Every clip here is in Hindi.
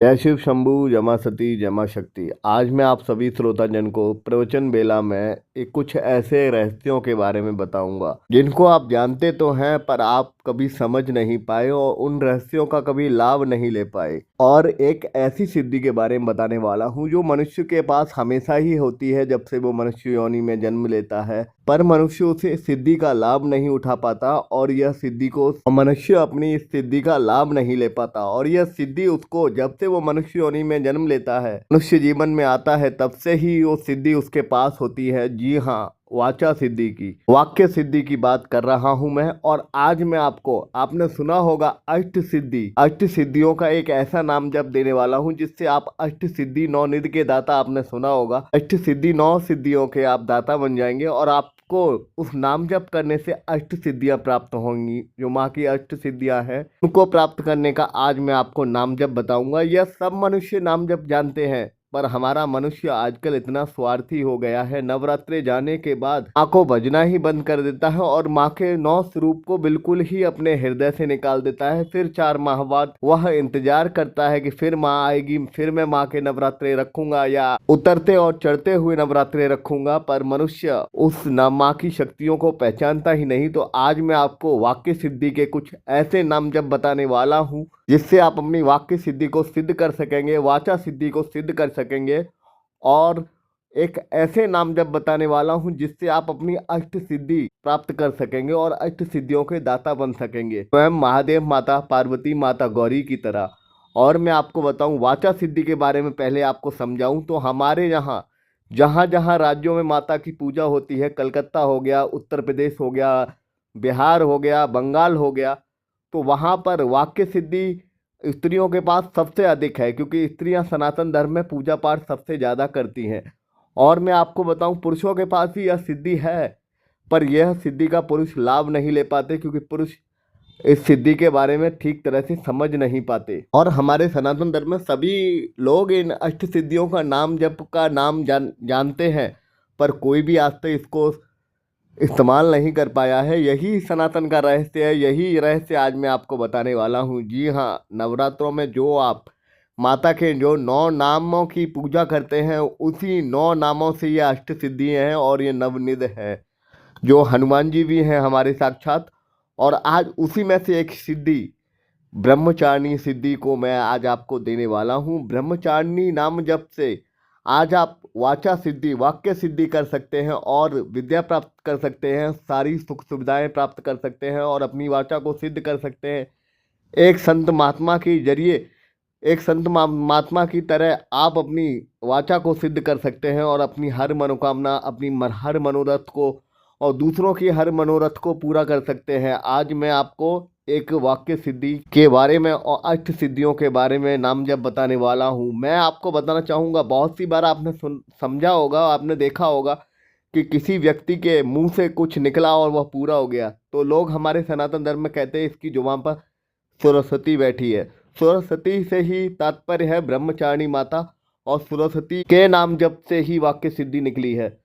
जय शिव शंभू जमा सती जमा शक्ति। आज मैं आप सभी श्रोताजन को प्रवचन बेला में एक कुछ ऐसे रहस्यों के बारे में बताऊंगा जिनको आप जानते तो हैं पर आप कभी समझ नहीं पाए और उन रहस्यों का कभी लाभ नहीं ले पाए। और एक ऐसी सिद्धि के बारे में बताने वाला हूं जो मनुष्य के पास हमेशा ही होती है जब से वो मनुष्य योनि में जन्म लेता है, पर मनुष्य उसे सिद्धि का लाभ नहीं उठा पाता और यह सिद्धि को मनुष्य अपनी इस सिद्धि का लाभ नहीं ले पाता। और यह सिद्धि उसको जब से वो मनुष्य योनि में जन्म लेता है, मनुष्य जीवन में आता है, तब से ही वो सिद्धि उसके पास होती है। जी हाँ, वाचा सिद्धि की, वाक्य सिद्धि की बात कर रहा हूं मैं। और आज मैं आपको, आपने सुना होगा अष्ट सिद्धि, अष्ट सिद्धियों का एक ऐसा नाम जप देने वाला हूं जिससे आप अष्ट सिद्धि नौ निधि के दाता, आपने सुना होगा अष्ट सिद्धि, नौ सिद्धियों के आप दाता बन जाएंगे और आपको उस नाम जप करने से अष्ट सिद्धियां प्राप्त होंगी। जो माँ की अष्ट सिद्धियां हैं उनको प्राप्त करने का आज मैं आपको नाम जप बताऊंगा। यह सब मनुष्य नाम जप जानते हैं, पर हमारा मनुष्य आजकल इतना स्वार्थी हो गया है, नवरात्रे जाने के बाद माँ को भजना ही बंद कर देता है और माँ के नौ स्वरूप को बिल्कुल ही अपने हृदय से निकाल देता है। फिर 4 माह बाद वह इंतजार करता है कि फिर माँ आएगी, फिर मैं माँ के नवरात्रे रखूंगा या उतरते और चढ़ते हुए नवरात्रे रखूंगा। पर मनुष्य उस माँ की शक्तियों को पहचानता ही नहीं। तो आज मैं आपको वाक्य सिद्धि के कुछ ऐसे नाम जप बताने वाला हूँ जिससे आप अपनी वाक्य सिद्धि को सिद्ध कर सकेंगे, वाचा सिद्धि को सिद्ध कर सकेंगे। और एक ऐसे नाम जप बताने वाला हूं जिससे आप अपनी अष्ट सिद्धि प्राप्त कर सकेंगे और अष्ट सिद्धियों के दाता बन सकेंगे, स्वयं महादेव माता पार्वती माता गौरी की तरह। और मैं आपको बताऊं वाचा सिद्धि के बारे में, पहले आपको समझाऊं तो हमारे यहाँ जहाँ जहाँ राज्यों में माता की पूजा होती है, कलकत्ता हो गया, उत्तर प्रदेश हो गया, बिहार हो गया, बंगाल हो गया, तो वहाँ पर वाक्य सिद्धि स्त्रियों के पास सबसे अधिक है, क्योंकि स्त्रियां सनातन धर्म में पूजा पाठ सबसे ज़्यादा करती हैं। और मैं आपको बताऊं पुरुषों के पास भी यह सिद्धि है, पर यह सिद्धि का पुरुष लाभ नहीं ले पाते क्योंकि पुरुष इस सिद्धि के बारे में ठीक तरह से समझ नहीं पाते। और हमारे सनातन धर्म में सभी लोग इन अष्ट सिद्धियों का नाम जप का नाम जानते हैं, पर कोई भी आज तक इसको इस्तेमाल नहीं कर पाया है। यही सनातन का रहस्य है, यही रहस्य आज मैं आपको बताने वाला हूँ। जी हाँ, नवरात्रों में जो आप माता के जो 9 नामों की पूजा करते हैं, उसी 9 नामों से ये अष्ट सिद्धि हैं और ये नवनिध है। जो हनुमान जी भी हैं हमारे साक्षात। और आज उसी में से एक सिद्धि, ब्रह्मचारिणी सिद्धि को मैं आज आपको देने वाला हूँ। ब्रह्मचारिणी नाम जप से आज आप वाचा सिद्धि, वाक्य सिद्धि कर सकते हैं और विद्या प्राप्त कर सकते हैं, सारी सुख सुविधाएं प्राप्त कर सकते हैं और अपनी वाचा को सिद्ध कर सकते हैं। एक संत महात्मा के जरिए, एक संत महात्मा की तरह आप अपनी वाचा को सिद्ध कर सकते हैं और अपनी हर मनोकामना, अपनी हर मनोरथ को और दूसरों की हर मनोरथ को पूरा कर सकते हैं। आज मैं आपको एक वाक्य सिद्धि के बारे में और अष्ट सिद्धियों के बारे में नाम जब बताने वाला हूँ। मैं आपको बताना चाहूँगा, बहुत सी बार आपने समझा होगा, आपने देखा होगा कि किसी व्यक्ति के मुंह से कुछ निकला और वह पूरा हो गया, तो लोग हमारे सनातन धर्म में कहते हैं इसकी जुबान पर सरस्वती बैठी है। सरस्वती से ही तात्पर्य है ब्रह्मचारिणी माता, और सरस्वती के नाम जप से ही वाक्य सिद्धि निकली है।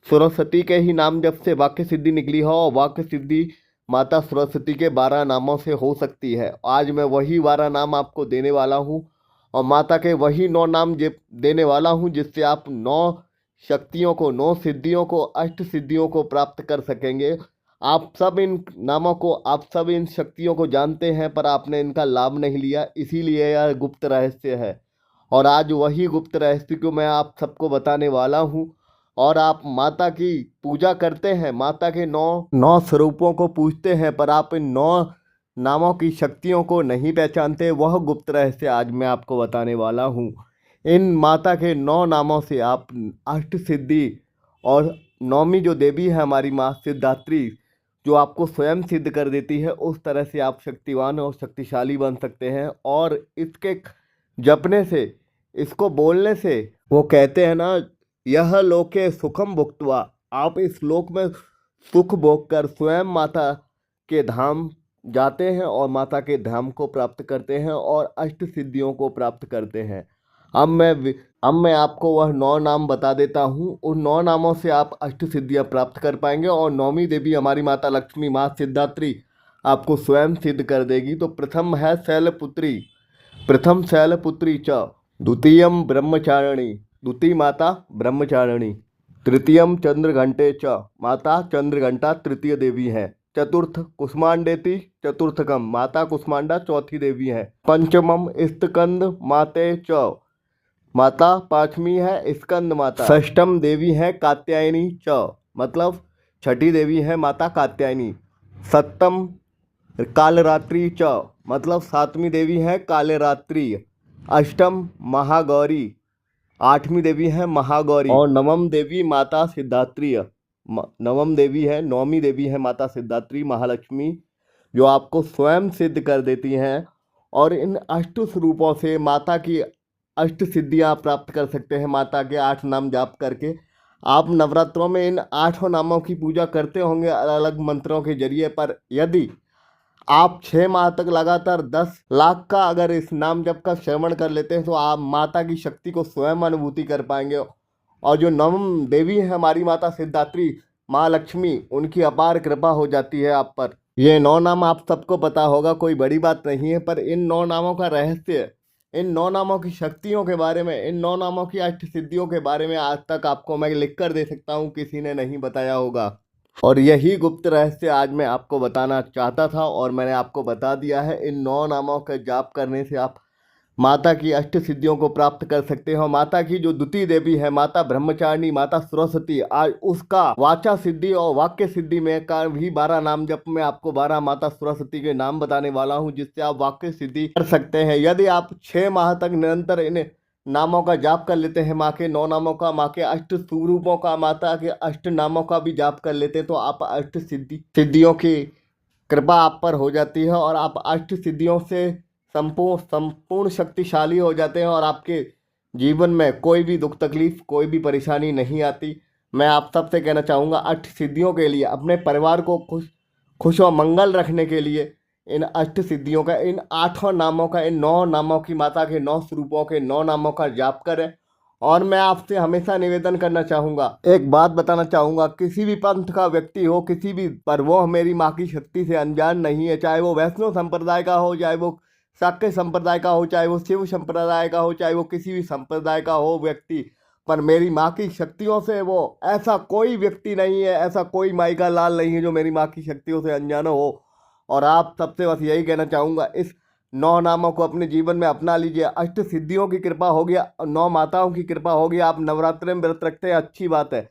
सरस्वती के ही नाम जप से वाक्य सिद्धि निकली है और वाक्य सिद्धि माता सरस्वती के 12 नामों से हो सकती है। आज मैं वही 12 नाम आपको देने वाला हूँ और माता के वही 9 नाम देने वाला हूँ जिससे आप 9 शक्तियों को, 9 सिद्धियों को, अष्ट सिद्धियों को प्राप्त कर सकेंगे। आप सब इन नामों को, आप सब इन शक्तियों को जानते हैं, पर आपने इनका लाभ नहीं लिया, इसीलिए यह गुप्त रहस्य है। और आज वही गुप्त रहस्य को मैं आप सबको बताने वाला हूँ। और आप माता की पूजा करते हैं, माता के 9 स्वरूपों को पूजते हैं, पर आप इन 9 नामों की शक्तियों को नहीं पहचानते। वह गुप्त रहस्य आज मैं आपको बताने वाला हूँ। इन माता के 9 नामों से आप अष्ट सिद्धि और नौवीं जो देवी है हमारी माँ सिद्धात्री, जो आपको स्वयं सिद्ध कर देती है, उस तरह से आप शक्तिवान और शक्तिशाली बन सकते हैं। और इसके जपने से, इसको बोलने से, वो कहते हैं ना, यह लोके सुखम भुक्त्वा, आप इस लोक में सुख भोग कर स्वयं माता के धाम जाते हैं और माता के धाम को प्राप्त करते हैं और अष्ट सिद्धियों को प्राप्त करते हैं। अब मैं आपको वह 9 नाम बता देता हूँ। उन 9 नामों से आप अष्ट सिद्धियाँ प्राप्त कर पाएंगे और नौवीं देवी हमारी माता लक्ष्मी, माँ सिद्धात्री आपको स्वयं सिद्ध कर देगी। तो प्रथम है शैलपुत्री। प्रथम शैलपुत्री च, द्वितीयम ब्रह्मचारिणी, द्वितीय माता ब्रह्मचारिणी, तृतीयम चंद्रघंटे च, माता चंद्रघंटा तृतीय देवी है। चतुर्थ कुष्मांडेति चतुर्थकम, माता कुष्मांडा चौथी देवी है। पंचमम स्कंद माते च, माता पांचवी है स्कंद माता। षष्ठम देवी है कात्यायनी च, मतलब छठी देवी है माता कात्यायनी। सप्तम कालरात्रि च, मतलब सातवीं देवी है कालरात्रि। अष्टम महागौरी, आठवीं देवी है महागौरी। और नवम देवी माता सिद्धात्री, नवम देवी है, नौवीं देवी है माता सिद्धात्री महालक्ष्मी, जो आपको स्वयं सिद्ध कर देती हैं। और इन अष्ट स्वरूपों से माता की अष्ट सिद्धियां प्राप्त कर सकते हैं। माता के 8 नाम जाप करके आप नवरात्रों में इन 8 नामों की पूजा करते होंगे अलग अलग मंत्रों के जरिए, पर यदि आप 6 माह तक लगातार 10 लाख का अगर इस नाम जप का श्रवण कर लेते हैं तो आप माता की शक्ति को स्वयं अनुभूति कर पाएंगे। और जो नवम देवी है हमारी माता सिद्धात्री माँ लक्ष्मी, उनकी अपार कृपा हो जाती है आप पर। ये 9 नाम आप सबको पता होगा, कोई बड़ी बात नहीं है, पर इन 9 नामों का रहस्य, इन 9 नामों की शक्तियों के बारे में, इन 9 नामों की अष्ट सिद्धियों के बारे में आज तक आपको मैं लिख कर दे सकता हूँ, किसी ने नहीं बताया होगा। और यही गुप्त रहस्य आज मैं आपको बताना चाहता था और मैंने आपको बता दिया है। इन 9 नामों का जाप करने से आप माता की अष्ट सिद्धियों को प्राप्त कर सकते हो। माता की जो द्वितीय देवी है माता ब्रह्मचारिणी, माता सरस्वती, आज उसका वाचा सिद्धि और वाक्य सिद्धि में का भी 12 नाम जप में आपको 12 माता सरस्वती के नाम बताने वाला हूं, जिससे आप वाक्य सिद्धि कर सकते हैं। यदि आप 6 माह तक निरंतर इन नामों का जाप कर लेते हैं, माँ के 9 नामों का, माँ के अष्ट स्वरूपों का, माता के अष्ट नामों का भी जाप कर लेते हैं, तो आप अष्ट सिद्धियों की कृपा आप पर हो जाती है और आप अष्ट सिद्धियों से संपूर्ण शक्तिशाली हो जाते हैं और आपके जीवन में कोई भी दुख तकलीफ, कोई भी परेशानी नहीं आती। मैं आप सबसे कहना चाहूँगा, अष्ट सिद्धियों के लिए, अपने परिवार को खुश और मंगल रखने के लिए इन अष्ट सिद्धियों का, इन 8 नामों का, इन 9 नामों की, माता के 9 स्वरूपों के 9 नामों का जाप करें। और मैं आपसे हमेशा निवेदन करना चाहूँगा, एक बात बताना चाहूँगा, किसी भी पंथ का व्यक्ति हो, किसी भी, पर वो मेरी माँ की शक्ति से अनजान नहीं है। चाहे वो वैष्णव संप्रदाय का हो, चाहे वो शाक्य संप्रदाय का हो, चाहे वो शिव संप्रदाय का हो, चाहे वो किसी भी संप्रदाय का हो व्यक्ति, पर मेरी माँ की शक्तियों से वो, ऐसा कोई व्यक्ति नहीं है, ऐसा कोई माई का लाल नहीं है जो मेरी माँ की शक्तियों से अनजान हो। और आप सबसे बस यही कहना चाहूँगा, इस 9 नामों को अपने जीवन में अपना लीजिए। अष्ट सिद्धियों की कृपा होगी, 9 माताओं की कृपा होगी। आप नवरात्रि में व्रत रखते हैं, अच्छी बात है,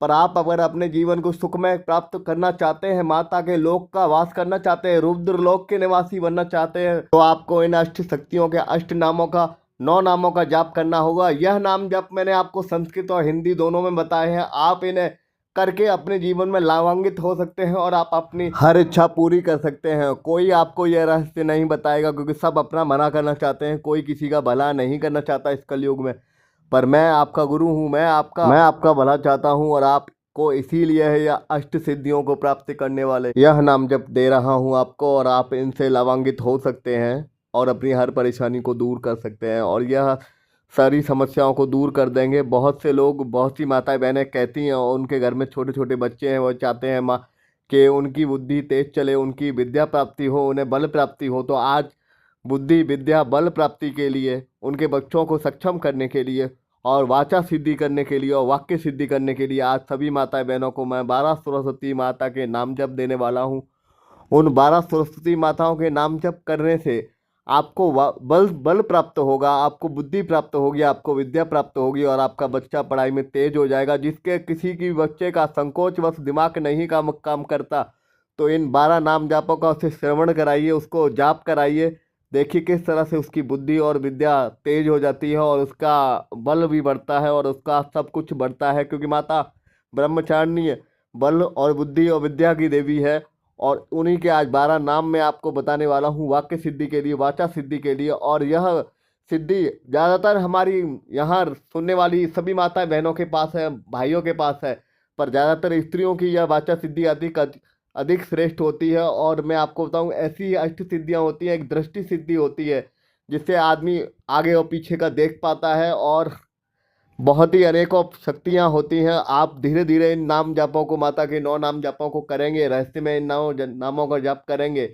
पर आप अगर अपने जीवन को सुखमय प्राप्त करना चाहते हैं, माता के लोक का वास करना चाहते हैं, रुद्र लोक के निवासी बनना चाहते हैं, तो आपको इन अष्ट शक्तियों के, अष्ट नामों का, 9 नामों का जाप करना होगा। यह नाम जप मैंने आपको संस्कृत और हिंदी दोनों में बताए हैं। आप इन्हें करके अपने जीवन में लाभान्वित हो सकते हैं और आप अपनी हर इच्छा पूरी कर सकते हैं। कोई आपको यह रहस्य नहीं बताएगा, क्योंकि सब अपना भला करना चाहते हैं, कोई किसी का भला नहीं करना चाहता इस कलयुग में। पर मैं आपका गुरु हूँ, मैं आपका भला चाहता हूँ और आपको इसीलिए है यह अष्ट सिद्धियों को प्राप्त करने वाले यह नाम जप दे रहा हूँ आपको, और आप इनसे लाभान्वित हो सकते हैं और अपनी हर परेशानी को दूर कर सकते हैं और यह सारी समस्याओं को दूर कर देंगे। बहुत से लोग, बहुत सी माताएं बहनें कहती हैं, और उनके घर में छोटे छोटे बच्चे हैं, वो चाहते हैं माँ कि उनकी बुद्धि तेज चले, उनकी विद्या प्राप्ति हो, उन्हें बल प्राप्ति हो। तो आज बुद्धि विद्या बल प्राप्ति के लिए, उनके बच्चों को सक्षम करने के लिए और वाचा सिद्धि करने के लिए और वाक्य सिद्धि करने के लिए आज सभी माताएं बहनों को मैं 12 सरस्वती माता के नाम जप देने वाला हूँ। उन 12 सरस्वती माताओं के नाम जप करने से आपको बल प्राप्त होगा, आपको बुद्धि प्राप्त होगी, आपको विद्या प्राप्त होगी और आपका बच्चा पढ़ाई में तेज हो जाएगा। जिसके किसी की बच्चे का संकोचवश दिमाग नहीं काम करता, तो इन 12 नाम जापों का उसे श्रवण कराइए, उसको जाप कराइए। देखिए किस तरह से उसकी बुद्धि और विद्या तेज हो जाती है और उसका बल भी बढ़ता है और उसका सब कुछ बढ़ता है, क्योंकि माता ब्रह्मचारिणी बल और बुद्धि और विद्या की देवी है। और उन्हीं के आज 12 नाम मैं आपको बताने वाला हूँ, वाक्य सिद्धि के लिए, वाचा सिद्धि के लिए। और यह सिद्धि ज़्यादातर हमारी यहाँ सुनने वाली सभी माताएं बहनों के पास है, भाइयों के पास है, पर ज़्यादातर स्त्रियों की यह वाचा सिद्धि अधिक श्रेष्ठ होती है। और मैं आपको बताऊं, ऐसी अष्ट सिद्धियां होती हैं, एक दृष्टि सिद्धि होती है जिससे आदमी आगे और पीछे का देख पाता है, और बहुत ही अनेकों शक्तियां होती हैं। आप धीरे धीरे इन नाम जापों को, माता के 9 नाम जापों को करेंगे, रहस्य में इन नामों का जाप करेंगे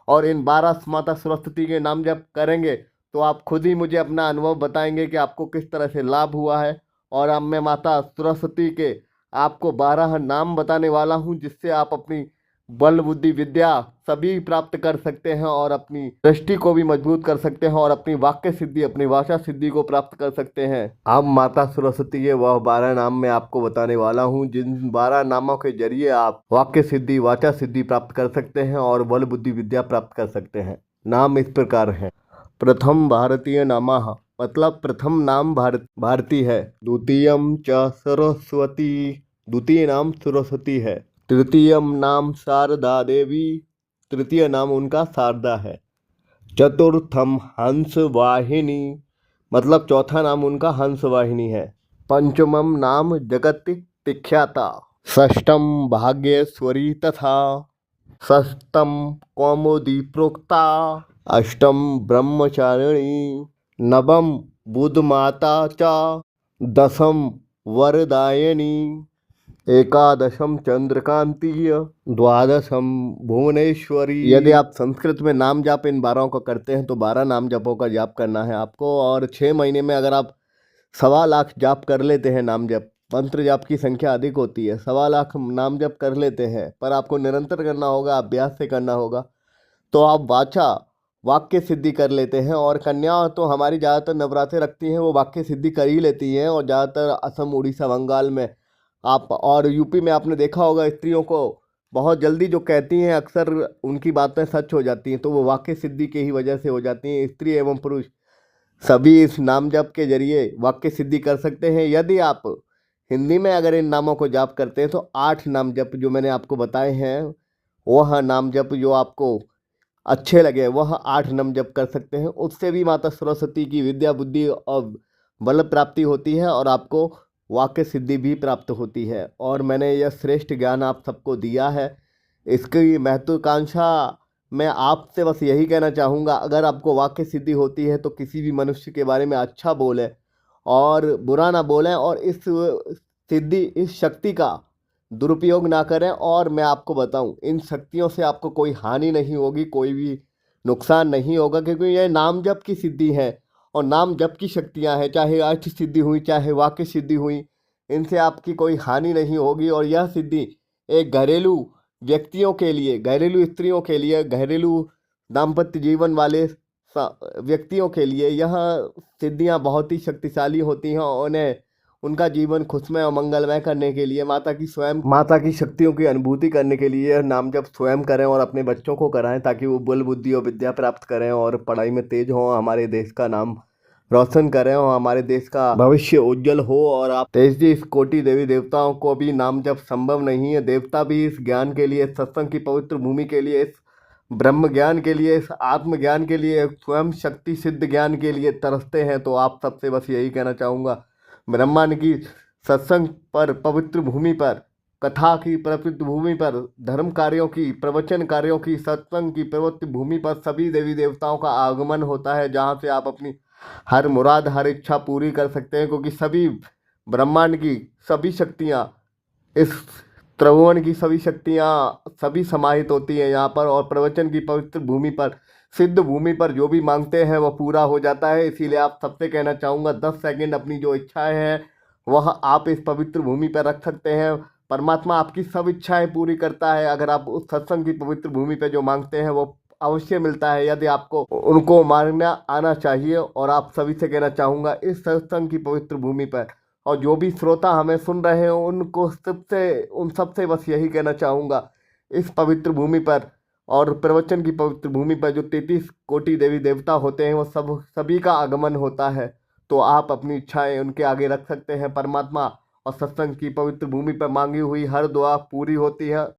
और इन 12 माता सरस्वती के नाम जप करेंगे, तो आप खुद ही मुझे अपना अनुभव बताएंगे कि आपको किस तरह से लाभ हुआ है। और अब मैं माता सरस्वती के आपको 12 नाम बताने वाला हूँ, जिससे आप अपनी बल बुद्धि विद्या सभी प्राप्त कर सकते हैं और अपनी दृष्टि को भी मजबूत कर सकते हैं और अपनी वाक्य सिद्धि, अपनी भाषा सिद्धि को प्राप्त कर सकते हैं। अब माता सरस्वती के वह 12 नाम मैं आपको बताने वाला हूँ, जिन 12 नामों के जरिए आप वाक्य सिद्धि, वाचा सिद्धि प्राप्त कर सकते हैं और बल बुद्धि विद्या प्राप्त कर सकते हैं। नाम इस प्रकार हैं। प्रथम भारतीय नामः, मतलब प्रथम नाम भारती है। द्वितीयम च सरस्वती, द्वितीय नाम सरस्वती है। तृतीयम नाम शारदा देवी, तृतीय नाम उनका शारदा है। चतुर्थम हंस वाहिनी, मतलब चौथा नाम उनका हंस वाहिनी है। पंचमम नाम जगत विख्याता। षष्ठम भाग्येश्वरी तथा। षष्ठम कौमुदी प्रोक्ता। अष्टम ब्रह्मचारिणी। नवम बुधमाता च। दशम वरदायिनी। एकादशम चंद्रकांतीय। द्वादशम भुवनेश्वरी। यदि आप संस्कृत में नाम जाप इन 12 को करते हैं तो 12 नाम जपों का जाप करना है आपको। और 6 महीने में अगर आप 1.25 लाख जाप कर लेते हैं, नाम जप, मंत्र जाप की संख्या अधिक होती है, 1.25 लाख नाम जप कर लेते हैं, पर आपको निरंतर करना होगा, अभ्यास से करना होगा, तो आप वाक्य सिद्धि कर लेते हैं। और कन्या तो हमारी ज़्यादातर नवरात्रे रखती हैं, वो वाक्य सिद्धि कर ही लेती हैं। और ज़्यादातर असम, उड़ीसा, बंगाल में आप और यूपी में आपने देखा होगा, स्त्रियों को बहुत जल्दी जो कहती हैं अक्सर उनकी बातें सच हो जाती हैं, तो वो वाक्य सिद्धि की ही वजह से हो जाती हैं। स्त्री एवं पुरुष सभी इस नाम जप के जरिए वाक्य सिद्धि कर सकते हैं। यदि आप हिंदी में अगर इन नामों को जाप करते हैं तो 8 नाम जप जो मैंने आपको बताए हैं, वह नाम जप जो आपको अच्छे लगे वह 8 नाम जप कर सकते हैं। उससे भी माता सरस्वती की विद्या, बुद्धि और बल प्राप्ति होती है और आपको वाक्य सिद्धि भी प्राप्त होती है। और मैंने यह श्रेष्ठ ज्ञान आप सबको दिया है। इसकी महत्वाकांक्षा मैं आपसे बस यही कहना चाहूँगा, अगर आपको वाक्य सिद्धि होती है तो किसी भी मनुष्य के बारे में अच्छा बोलें और बुरा ना बोलें, और इस सिद्धि, इस शक्ति का दुरुपयोग ना करें। और मैं आपको बताऊं, इन शक्तियों से आपको कोई हानि नहीं होगी, कोई भी नुकसान नहीं होगा, क्योंकि यह नाम जप की सिद्धि है और नाम जप की शक्तियां हैं। चाहे अर्थ सिद्धि हुई, चाहे वाक्य सिद्धि हुई, इनसे आपकी कोई हानि नहीं होगी। और यह सिद्धि एक घरेलू व्यक्तियों के लिए, घरेलू स्त्रियों के लिए, घरेलू दाम्पत्य जीवन वाले व्यक्तियों के लिए यह सिद्धियां बहुत ही शक्तिशाली होती हैं। और उन्हें उनका जीवन खुशमय और मंगलमय करने के लिए, माता की शक्तियों की अनुभूति करने के लिए नाम जप स्वयं करें और अपने बच्चों को कराएं, ताकि वो बल बुद्धि और विद्या प्राप्त करें और पढ़ाई में तेज हों, हमारे देश का नाम रोशन करें और हमारे देश का भविष्य उज्जवल हो। और आप तेज जी, इस कोटि देवी देवताओं को भी नाम जप संभव नहीं है। देवता भी इस ज्ञान के लिए, सत्संग की पवित्र भूमि के लिए, इस ब्रह्म ज्ञान के लिए, इस आत्म ज्ञान के लिए, स्वयं शक्ति सिद्ध ज्ञान के लिए तरसते हैं। तो आप सबसे बस यही कहना चाहूँगा, ब्रह्मांड की सत्संग पर, पवित्र भूमि पर, कथा की पवित्र भूमि पर, धर्म कार्यों की, प्रवचन कार्यों की, सत्संग की पवित्र भूमि पर सभी देवी देवताओं का आगमन होता है, जहाँ से आप अपनी हर मुराद, हर इच्छा पूरी कर सकते हैं। क्योंकि सभी ब्रह्मांड की सभी शक्तियाँ, इस त्रिभुवन की सभी शक्तियाँ सभी समाहित होती हैं यहाँ पर। और प्रवचन की पवित्र भूमि पर, सिद्ध भूमि पर जो भी मांगते हैं वह पूरा हो जाता है। इसीलिए आप सबसे कहना चाहूँगा, 10 सेकंड अपनी जो इच्छाएं हैं वह आप इस पवित्र भूमि पर रख सकते हैं। परमात्मा आपकी सब इच्छाएं पूरी करता है। अगर आप उस सत्संग की पवित्र भूमि पर जो मांगते हैं वो अवश्य मिलता है, यदि आपको उनको मांगना आना चाहिए। और आप सभी से कहना चाहूँगा, इस सत्संग की पवित्र भूमि पर, और जो भी श्रोता हमें सुन रहे हैं उन सबसे बस यही कहना चाहूँगा, इस पवित्र भूमि पर और प्रवचन की पवित्र भूमि पर जो 33 कोटि देवी देवता होते हैं, वो सभी का आगमन होता है। तो आप अपनी इच्छाएं उनके आगे रख सकते हैं। परमात्मा और सत्संग की पवित्र भूमि पर मांगी हुई हर दुआ पूरी होती है।